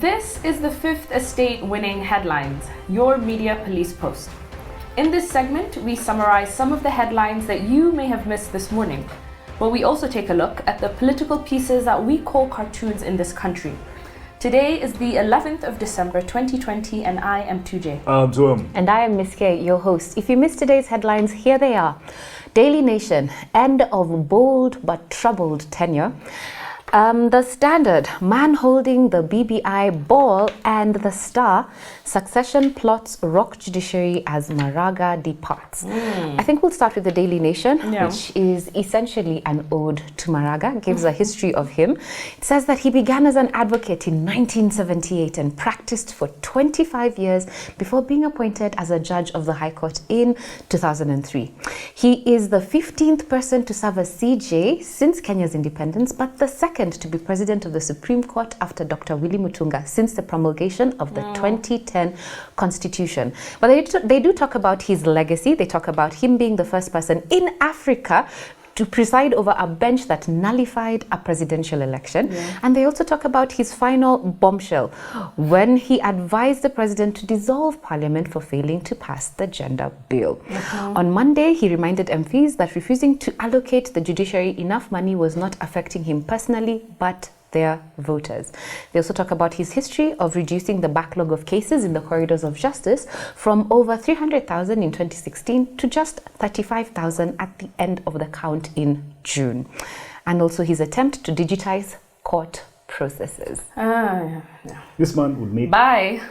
This is the Fifth Estate Winning Headlines, your media police post. In this segment, we summarize some of the headlines that you may have missed this morning, but we also take a look at the political pieces that we call cartoons in this country. Today is the 11th of December 2020 and I am 2J. And I am Miss K, your host. If you missed today's headlines, here they are. Daily Nation, end of bold but troubled tenure. The Standard, man holding the BBI ball, and The Star, succession plots rock judiciary as MARAGA departs. I think we'll start with the Daily Nation, which is essentially an ode to MARAGA, gives a history of him. It says that he began as an advocate in 1978 and practiced for 25 years before being appointed as a judge of the High Court in 2003. He is the 15th person to serve as CJ since Kenya's independence, but the second to be president of the Supreme Court after Dr. Willy Mutunga since the promulgation of the 2010 Constitution. But they do talk about his legacy. They talk about him being the first person in Africa to preside over a bench that nullified a presidential election. And they also talk about his final bombshell when he advised the president to dissolve parliament for failing to pass the gender bill. On Monday, he reminded MPs that refusing to allocate the judiciary enough money was not affecting him personally, but their voters. They also talk about his history of reducing the backlog of cases in the corridors of justice from over 300,000 in 2016 to just 35,000 at the end of the count in June. And also his attempt to digitize court processes. This man would make... Bye.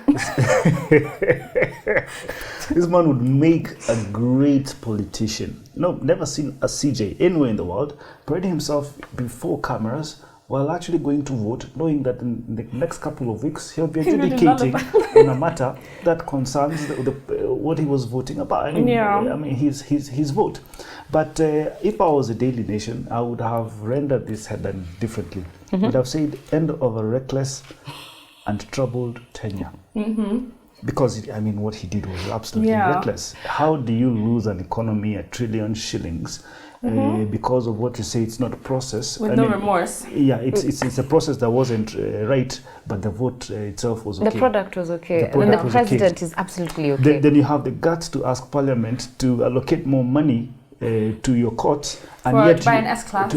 This man would make a great politician. Never seen a CJ anywhere in the world parading himself before cameras while actually going to vote, knowing that in the next couple of weeks he'll be adjudicating on a matter that concerns what he was voting about. I mean his vote. But if I was a Daily Nation, I would have rendered this headline differently. I would have said, end of a reckless and troubled tenure. Because, what he did was absolutely reckless. How do you lose an economy, $1 trillion shillings, because of what you say it's not a process? With no remorse. Yeah, it's a process that wasn't right, but the vote itself was okay. The product was okay. And the president is absolutely okay. Then you have the guts to ask Parliament to allocate more money to your courts, and yet to buy an S-class.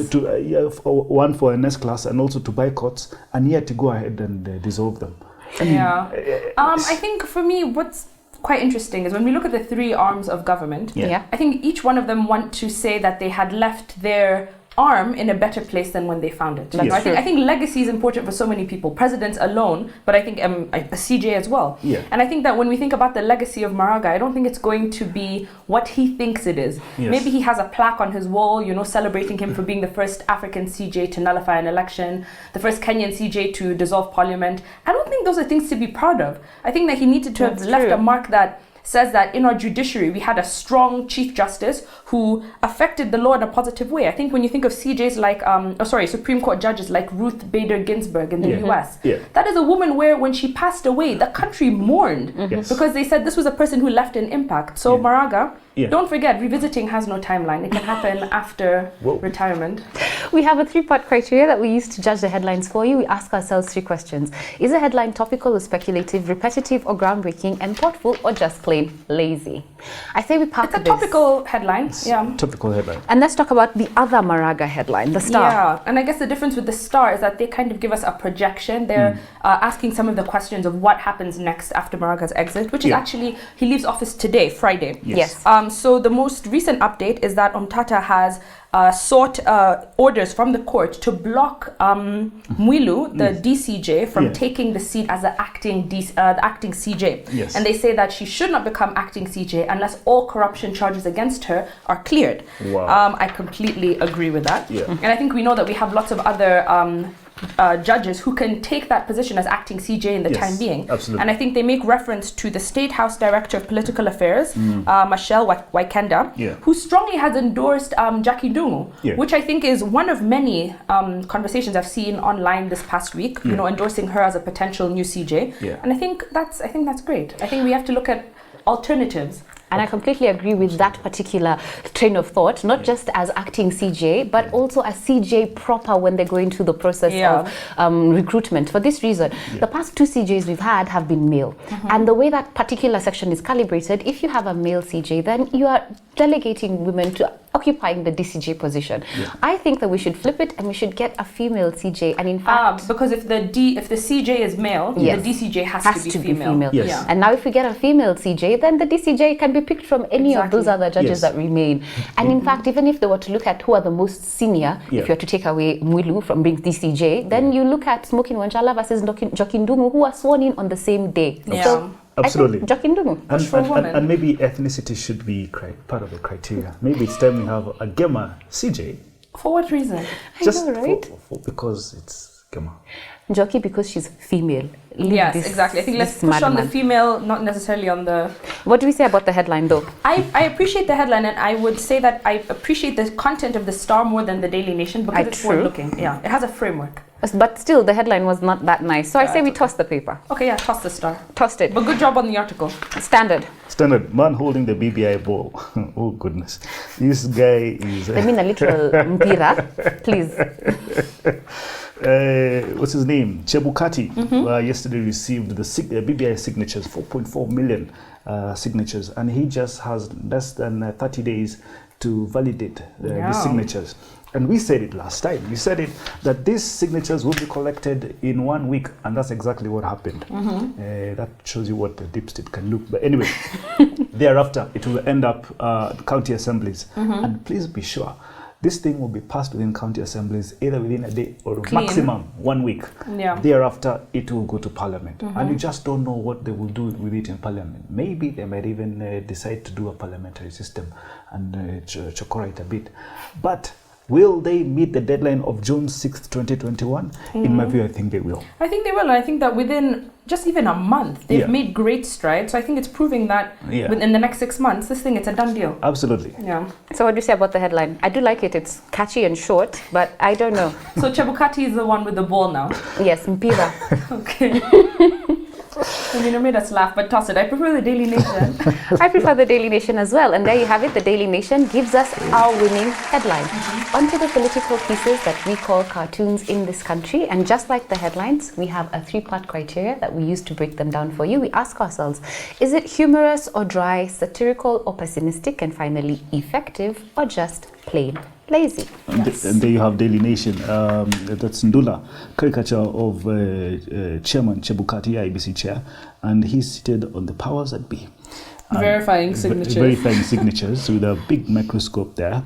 One for an S-class, and also to buy courts, and yet to go ahead and dissolve them. I think for me, what's quite interesting is when we look at the three arms of government, I think each one of them want to say that they had left their arm in a better place than when they found it. I think legacy is important for so many people, presidents alone, but I think a CJ as well. And I think that when we think about the legacy of MARAGA, I don't think it's going to be what he thinks it is. Maybe he has a plaque on his wall, celebrating him for being the first African CJ to nullify an election, the first Kenyan CJ to dissolve parliament. I don't think those are things to be proud of. I think that he needed to have left a mark that says that in our judiciary, we had a strong Chief Justice who affected the law in a positive way. I think when you think of CJs like, Supreme Court judges like Ruth Bader Ginsburg in the US, that is a woman where when she passed away, the country mourned because they said this was a person who left an impact. So MARAGA, don't forget, revisiting has no timeline. It can happen after retirement. We have a 3-part criteria that we use to judge the headlines for you. We ask ourselves 3 questions. Is a headline topical or speculative, repetitive or groundbreaking, and thoughtful or just plain lazy? I say we park this. It's a topical headline. Topical headline. And let's talk about the other MARAGA headline, The Star. Yeah, and I guess the difference with The Star is that they kind of give us a projection. They're asking some of the questions of what happens next after MARAGA's exit, which is actually, he leaves office today, Friday. Yes. So the most recent update is that Omtata has sought orders from the court to block Mwilu, the DCJ, from taking the seat as the acting CJ. And they say that she should not become acting CJ unless all corruption charges against her are cleared. I completely agree with that. And I think we know that we have lots of other judges who can take that position as acting CJ in the time being. Absolutely. And I think they make reference to the State House Director of Political Affairs, Michelle Waikenda, who strongly has endorsed Jackie Ndungu, which I think is one of many conversations I've seen online this past week, endorsing her as a potential new CJ. And I think that's great. I think we have to look at alternatives. And I completely agree with that particular train of thought, not just as acting CJ, but also as CJ proper when they go into the process of recruitment. For this reason, the past 2 CJs we've had have been male. And the way that particular section is calibrated, if you have a male CJ, then you are delegating women to occupying the DCJ position. I think that we should flip it and we should get a female CJ. And in fact, because if the CJ is male, the DCJ has to be female. Yes. And now if we get a female CJ, then the DCJ can be picked from any of those other judges that remain. And in fact, even if they were to look at who are the most senior, if you were to take away Mwilu from being DCJ, then you look at Smoking Wanchala versus Jokindungu, who are sworn in on the same day. So absolutely. Jokindungu. And maybe ethnicity should be part of the criteria. Maybe it's time we have a Gema CJ. For what reason? Just I know, right? because it's Gema. Jockey because she's female. Yes, exactly. I think let's push on the female, not necessarily on the... What do we say about the headline though? I appreciate the headline, and I would say that I appreciate the content of the Star more than the Daily Nation because it's forward looking. Yeah, it has a framework. But still, the headline was not that nice. So I say we toss the paper. Okay, yeah, toss the Star. Tossed it. But good job on the article. Standard. Man holding the BBI ball. Oh, goodness. This guy is... I mean a literal mpira, please. What's his name? Chebukati yesterday received the BBI signatures, 4.4 million signatures, and he just has less than 30 days to validate the signatures. And we said it last time. We said it that these signatures will be collected in 1 week, and that's exactly what happened. That shows you what the deep state can look. But anyway, thereafter it will end up county assemblies, and please be sure this thing will be passed within county assemblies either within a day or maximum 1 week. Thereafter, it will go to parliament. And you just don't know what they will do with it in parliament. Maybe they might even decide to do a parliamentary system and chokora it a bit. But will they meet the deadline of June 6th, 2021? In my view, I think they will. I think they will. And I think that within just even a month, they've made great strides. So I think it's proving that within the next 6 months, this thing, it's a done deal. Absolutely. Yeah. So what do you say about the headline? I do like it. It's catchy and short, but I don't know. So Chebukati is the one with the ball now? Yes, mpira. Okay. I mean, it made us laugh, but toss it. I prefer the Daily Nation. I prefer the Daily Nation as well. And there you have it. The Daily Nation gives us our winning headline. Onto the political pieces that we call cartoons in this country. And just like the headlines, we have a 3-part criteria that we use to break them down for you. We ask ourselves, is it humorous or dry, satirical or pessimistic, and finally effective or just plain lazy? And there you have Daily Nation. That's Ndula, caricature of Chairman Chebukati, IBC chair, and he's seated on the powers that be. Verifying signatures. Verifying signatures with a big microscope there.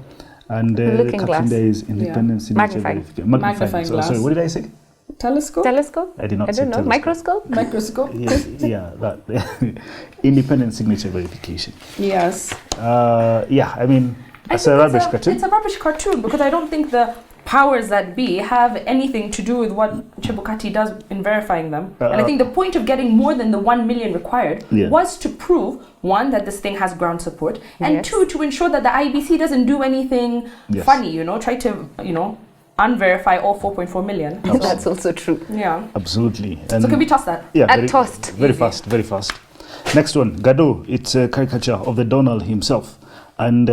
And the caption there is independent signature verification. Magnifying glass. Sorry, what did I say? Telescope? Telescope? I did not say don't know. telescope. Microscope? Microscope? Yeah, that. Independent signature verification. Yes. I mean, it's a rubbish cartoon. It's a rubbish cartoon because I don't think the powers that be have anything to do with what Chebukati does in verifying them. And I think the point of getting more than the 1 million required was to prove, one, that this thing has ground support, and two, to ensure that the IBC doesn't do anything funny, try to, unverify all 4.4 million. So that's also true. Yeah. Absolutely. And so can we toss that? Yeah. Tossed. Very fast, very fast. Next one, Gado. It's a caricature of the Donald himself. And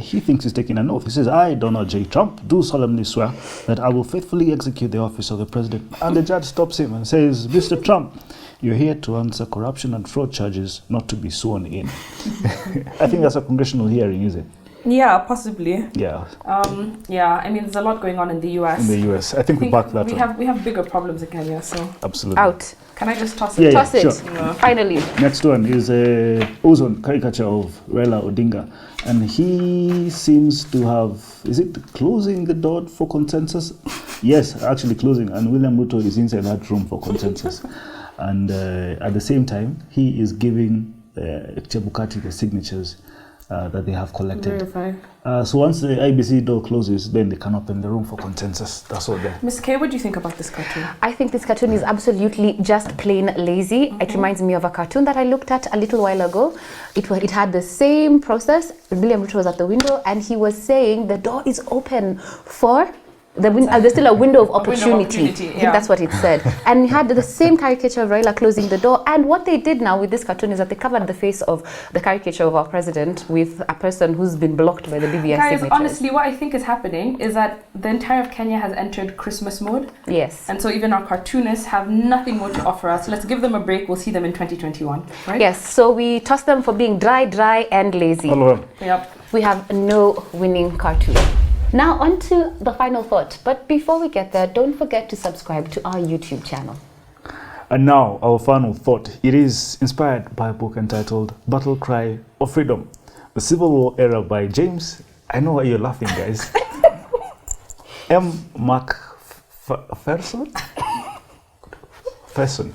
he thinks he's taking an oath. He says, I, Donald J. Trump, do solemnly swear that I will faithfully execute the office of the president. And the judge stops him and says, Mr. Trump, you're here to answer corruption and fraud charges, not to be sworn in. I think that's a congressional hearing, is it? Yeah, possibly. Yeah. I mean, there's a lot going on in the US. In the US. I think we back that up. We have bigger problems in Kenya, so. Absolutely. Out. Can I just toss it? Toss it. Sure. Yeah. Finally. Next one is a ozone caricature of Raila Odinga. And he seems to have, is it closing the door for consensus? Yes, actually closing. And William Ruto is inside that room for consensus. And at the same time, he is giving Chebukati the signatures that they have collected. Verify. So once the IBC door closes, then they can open the room for consensus. That's all there. Ms. K, what do you think about this cartoon? I think this cartoon is absolutely just plain lazy. It reminds me of a cartoon that I looked at a little while ago. It had the same process. William Ruto was at the window and he was saying the door is open for There's still a window of opportunity. Yeah. I think that's what it said. And you had the same caricature of Raila closing the door. And what they did now with this cartoon is that they covered the face of the caricature of our president with a person who's been blocked by the BBS Guys, signatures. honestly, what I think is happening is that the entire of Kenya has entered Christmas mode. Yes. And so even our cartoonists have nothing more to offer us. So let's give them a break. We'll see them in 2021, right? Yes, so we toss them for being dry, and lazy. All of them. Yep. We have no winning cartoon. Now on to the final thought. But before we get there, don't forget to subscribe to our YouTube channel. And now, our final thought. It is inspired by a book entitled Battle Cry of Freedom, The Civil War Era by James. I know why you're laughing, guys. M. McPherson? McPherson.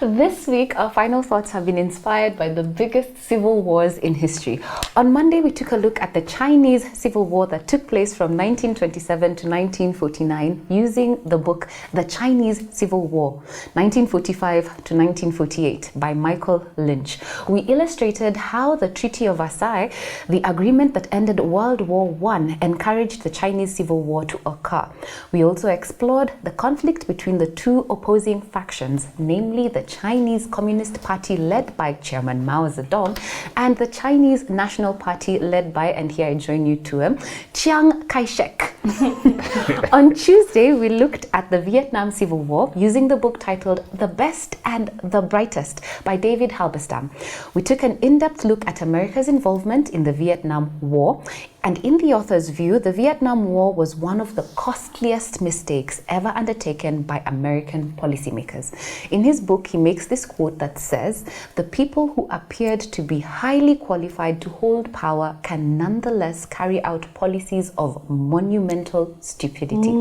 This week, our final thoughts have been inspired by the biggest civil wars in history. On Monday, we took a look at the Chinese Civil War that took place from 1927 to 1949 using the book The Chinese Civil War, 1945 to 1948 by Michael Lynch. We illustrated how the Treaty of Versailles, the agreement that ended World War I, encouraged the Chinese Civil War to occur. We also explored the conflict between the two opposing factions, namely the Chinese Communist Party led by Chairman Mao Zedong and the Chinese National Party led by, and here I join you to Chiang Kai-shek. On Tuesday, we looked at the Vietnam Civil War using the book titled The Best and the Brightest by David Halberstam. We took an in-depth look at America's involvement in the Vietnam War. And in the author's view, the Vietnam War was one of the costliest mistakes ever undertaken by American policymakers. In his book, he makes this quote that says, "The people who appeared to be highly qualified to hold power can nonetheless carry out policies of monumental stupidity."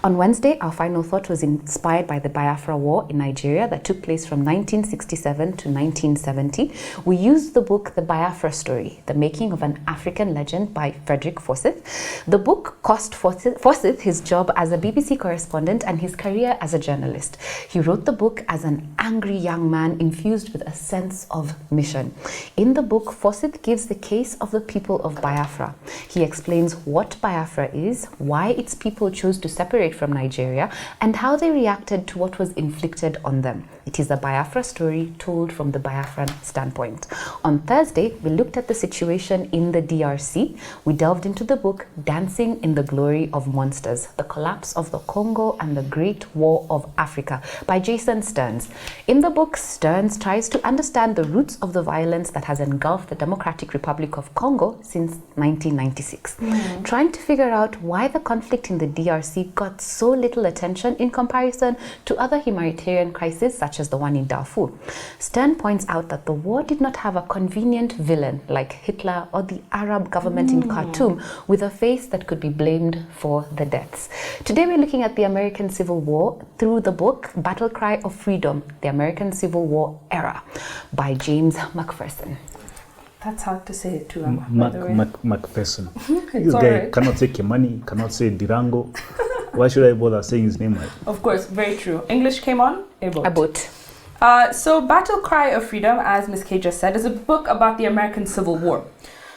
On Wednesday, our final thought was inspired by the Biafra War in Nigeria that took place from 1967 to 1970. We used the book The Biafra Story, The Making of an African Legend by Frederick Forsyth. The book cost Forsyth his job as a BBC correspondent and his career as a journalist. He wrote the book as an angry young man infused with a sense of mission. In the book, Forsyth gives the case of the people of Biafra. He explains what Biafra is, why its people chose to separate from Nigeria, and how they reacted to what was inflicted on them. It is a Biafra story told from the Biafran standpoint. On Thursday, we looked at the situation in the DRC. We delved into the book Dancing in the Glory of Monsters, The Collapse of the Congo and the Great War of Africa by Jason Stearns. In the book, Stearns tries to understand the roots of the violence that has engulfed the Democratic Republic of Congo since 1996, trying to figure out why the conflict in the DRC got so little attention in comparison to other humanitarian crises such as the one in Darfur. Stern points out that the war did not have a convenient villain like Hitler or the Arab government in Khartoum with a face that could be blamed for the deaths. Today we're looking at the American Civil War through the book Battle Cry of Freedom, The American Civil War Era by James McPherson. That's hard to say it too, by the way. McPherson. This guy cannot say Kimani, cannot say Dirango. Why should I bother saying his name right? Of course, very true. English came on? A boat. So Battle Cry of Freedom, as Ms. K just said, is a book about the American Civil War.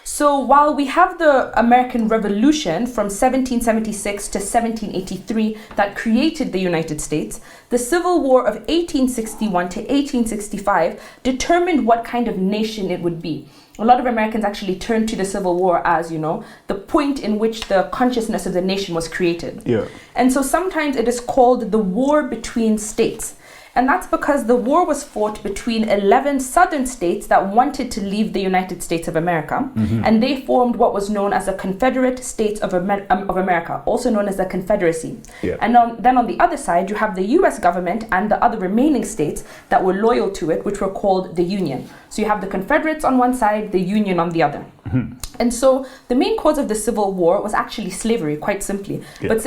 So while we have the American Revolution from 1776 to 1783 that created the United States, the Civil War of 1861 to 1865 determined what kind of nation it would be. A lot of Americans actually turned to the Civil War as, you know, the point in which the consciousness of the nation was created. Yeah. And so sometimes it is called the war between states. And that's because the war was fought between 11 southern states that wanted to leave the United States of America. And they formed what was known as the Confederate States of America, also known as the Confederacy. Yeah. And then on the other side, you have the US government and the other remaining states that were loyal to it, which were called the Union. So you have the Confederates on one side, the Union on the other. And so the main cause of the Civil War was actually slavery, quite simply. Yeah. But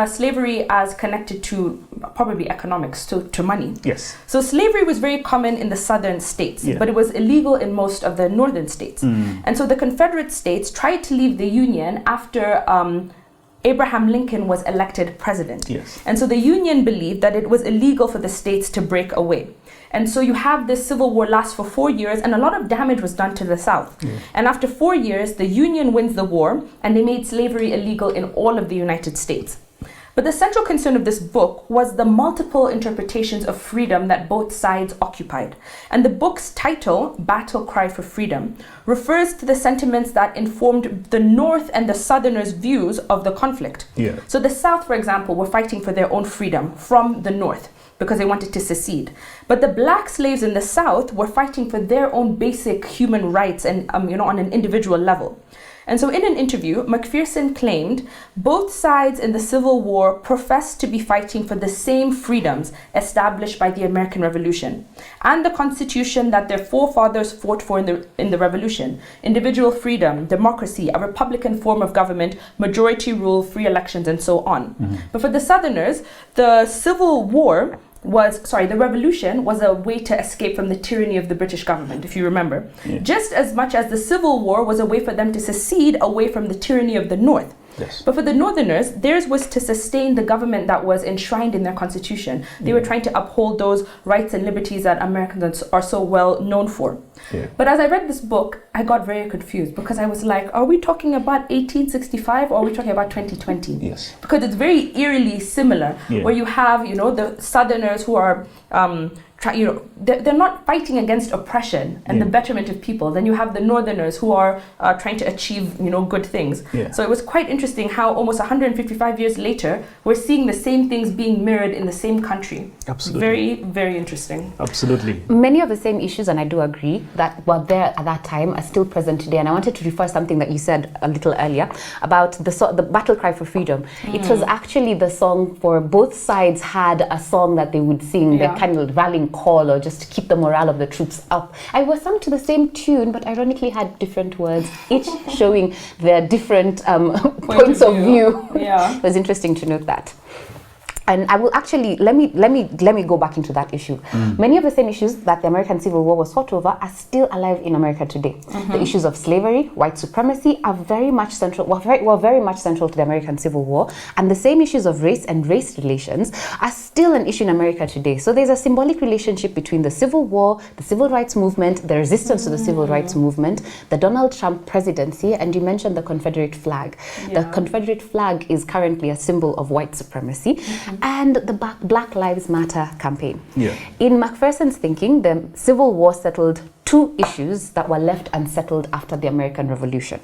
slavery as connected to probably economics, to money. Yes. So slavery was very common in the southern states, but it was illegal in most of the northern states. And so the Confederate states tried to leave the Union after Abraham Lincoln was elected president. Yes. And so the Union believed that it was illegal for the states to break away. And so you have this civil war last for 4 years, and a lot of damage was done to the South. And after 4 years, the Union wins the war, and they made slavery illegal in all of the United States. But the central concern of this book was the multiple interpretations of freedom that both sides occupied. And the book's title, Battle Cry for Freedom, refers to the sentiments that informed the North and the Southerners' views of the conflict. So the South, for example, were fighting for their own freedom from the North because they wanted to secede. But the black slaves in the South were fighting for their own basic human rights and, on an individual level. And so in an interview, McPherson claimed both sides in the Civil War professed to be fighting for the same freedoms established by the American Revolution and the Constitution that their forefathers fought for in the Revolution: individual freedom, democracy, a republican form of government, majority rule, free elections, and so on. But for the Southerners, the the revolution was a way to escape from the tyranny of the British government, if you remember. Just as much as the Civil War was a way for them to secede away from the tyranny of the North. But for the Northerners, theirs was to sustain the government that was enshrined in their constitution. They were trying to uphold those rights and liberties that Americans are so well known for. But as I read this book, I got very confused because I was like, are we talking about 1865 or are we talking about 2020? Because it's very eerily similar, where you have, the Southerners who are they're not fighting against oppression and the betterment of people. Then you have the Northerners who are trying to achieve, good things. So it was quite interesting how almost 155 years later, we're seeing the same things being mirrored in the same country. Absolutely. Very, very interesting. Absolutely. Many of the same issues, and I do agree, that were there at that time are still present today. And I wanted to refer something that you said a little earlier about the Battle Cry for Freedom. It was actually the song for both sides had a song that they would sing, the kind of rallying call or just to keep the morale of the troops up. I was sung to the same tune, but ironically had different words, each showing their different points of view. It was interesting to note that. And I will actually let me go back into that issue. Many of the same issues that the American Civil War was fought over are still alive in America today. The issues of slavery, white supremacy are very much central. Were very much central to the American Civil War, and the same issues of race and race relations are still an issue in America today. So there's a symbolic relationship between the Civil War, the Civil Rights Movement, the resistance to the Civil Rights Movement, the Donald Trump presidency, and you mentioned the Confederate flag. The Confederate flag is currently a symbol of white supremacy. And the Black Lives Matter campaign. In McPherson's thinking, the Civil War settled two issues that were left unsettled after the American Revolution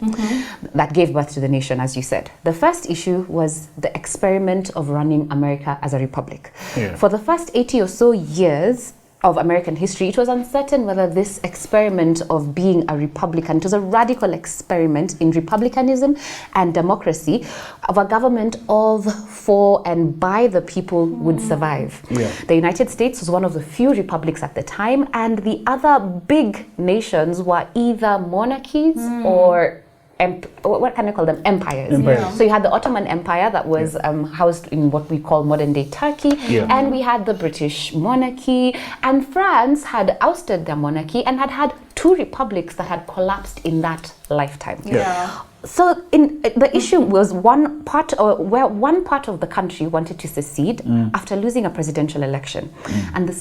that gave birth to the nation, as you said. The first issue was the experiment of running America as a republic. For the first 80 or so years of American history, it was uncertain whether this experiment of being a republican, it was a radical experiment in republicanism and democracy, of a government of, for, and by the people would survive. The United States was one of the few republics at the time, and the other big nations were either monarchies or what can I call them? Empires. So you had the Ottoman Empire that was housed in what we call modern day Turkey, and we had the British monarchy, and France had ousted their monarchy and had two republics that had collapsed in that lifetime. So the issue was one part of the country wanted to secede after losing a presidential election, and the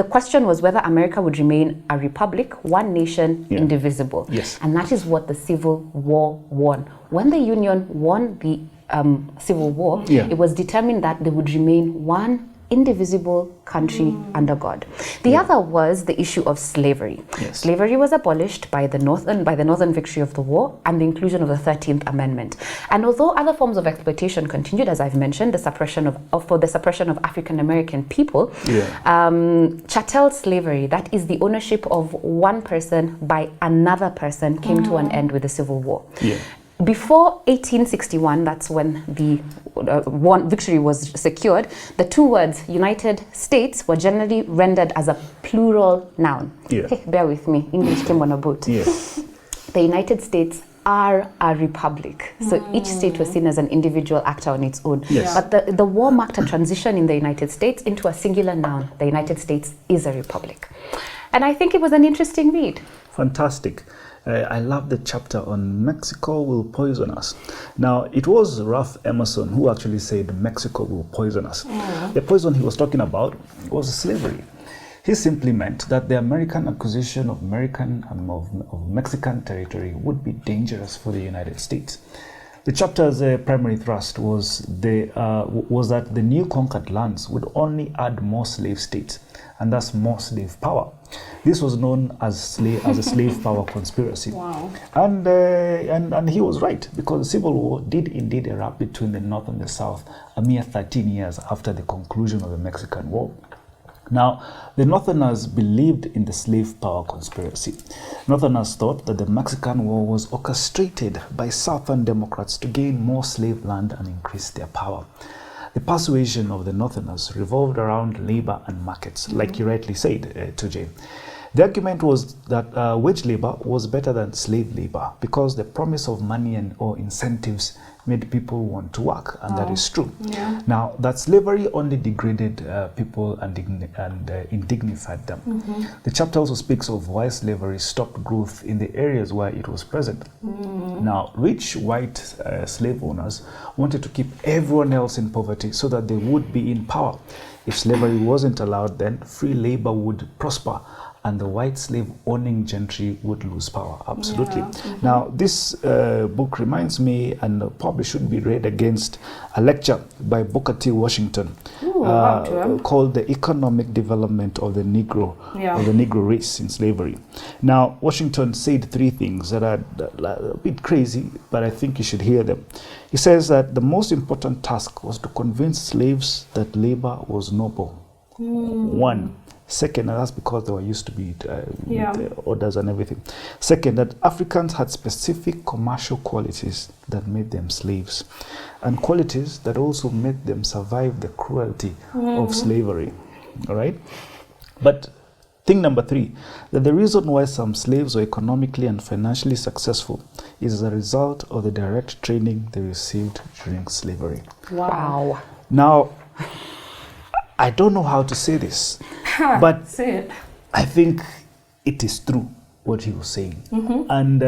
question was whether America would remain a republic, one nation, indivisible. And that is what the Civil War won. When the Union won the Civil War, it was determined that they would remain one indivisible country under God. The other was the issue of slavery. Slavery was abolished by the Northern victory of the war and the inclusion of the 13th Amendment. And although other forms of exploitation continued, as I've mentioned, the suppression of African American people, chattel slavery, that is the ownership of one person by another person, came to an end with the Civil War. Before 1861, that's when the victory was secured, the two words United States were generally rendered as a plural noun. Hey, bear with me, English came on a boat. The United States are a republic. So each state was seen as an individual actor on its own. But the war marked a transition in the United States into a singular noun. The United States is a republic. And I think it was an interesting read. Fantastic. I love the chapter on Mexico will poison us. Now, it was Ralph Emerson who actually said Mexico will poison us. The poison he was talking about was slavery. He simply meant that the American acquisition of American and of Mexican territory would be dangerous for the United States. The chapter's primary thrust was that the new conquered lands would only add more slave states and thus more slave power. This was known as a slave power conspiracy. Wow. And he was right, because the Civil War did indeed erupt between the North and the South a mere 13 years after the conclusion of the Mexican War. Now, the Northerners believed in the slave power conspiracy. Northerners thought that the Mexican War was orchestrated by Southern Democrats to gain more slave land and increase their power. The persuasion of the Northerners revolved around labor and markets, like you rightly said, Tujay. The argument was that wage labor was better than slave labor because the promise of money or incentives made people want to work, and that is true. Yeah. Now, that slavery only degraded people and indignified them. The chapter also speaks of why slavery stopped growth in the areas where it was present. Now, rich white slave owners wanted to keep everyone else in poverty so that they would be in power. If slavery wasn't allowed, then free labor would prosper and the white slave owning gentry would lose power. Absolutely. Yeah. Now, this book reminds me, and probably should be read against, a lecture by Booker T. Washington called The Economic Development of the Negro, of the Negro Race in Slavery. Now, Washington said three things that are a bit crazy, but I think you should hear them. He says that the most important task was to convince slaves that labor was noble. One. Second, and that's because they were used to be with orders and everything. Second, that Africans had specific commercial qualities that made them slaves, and qualities that also made them survive the cruelty of slavery. All right? But thing number three, that the reason why some slaves were economically and financially successful is as a result of the direct training they received during slavery. Wow. Now, I don't know how to say this, but say it. I think it is true what he was saying. And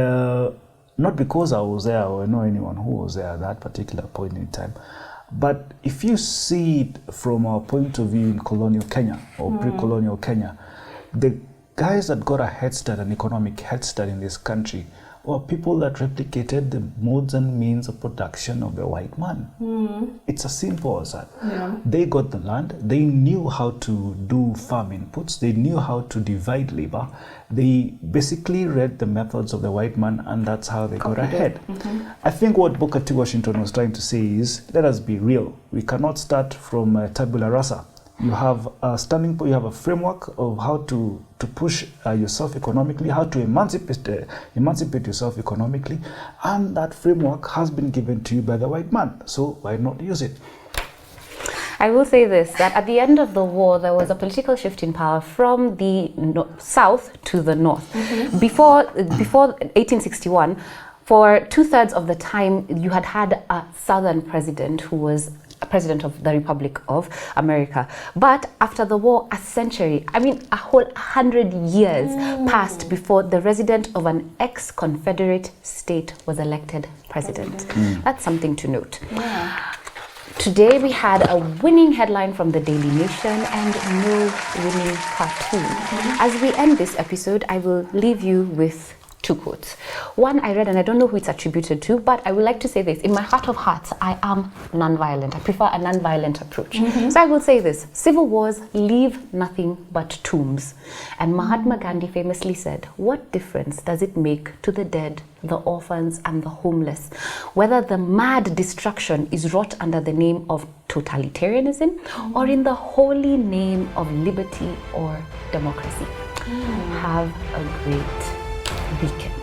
not because I was there or I know anyone who was there at that particular point in time, but if you see it from our point of view in colonial Kenya or pre-colonial Kenya, the guys that got a head start, an economic head start in this country, or people that replicated the modes and means of production of the white man. It's as simple as that. They got the land, they knew how to do farm inputs, they knew how to divide labor, they basically read the methods of the white man, and that's how they got ahead. I think what Booker T. Washington was trying to say is, let us be real. We cannot start from tabula rasa. You have a standing point, you have a framework of how to push yourself economically, how to emancipate yourself economically, and that framework has been given to you by the white man. So why not use it? I will say this, that at the end of the war, there was a political shift in power from the south to the north. Before 1861, for 2/3 of the time, you had a southern president who was president of the Republic of America. But after the war, a century, a whole 100 years passed before the resident of an ex-Confederate state was elected president. That's something to note. Today we had a winning headline from the Daily Nation and no winning cartoon. As we end this episode, I will leave you with two quotes. One I read, and I don't know who it's attributed to, but I would like to say this. In my heart of hearts, I am non-violent. I prefer a non-violent approach. So I will say this. Civil wars leave nothing but tombs. And Mahatma Gandhi famously said, what difference does it make to the dead, the orphans, and the homeless, whether the mad destruction is wrought under the name of totalitarianism or in the holy name of liberty or democracy? Have a great weekend.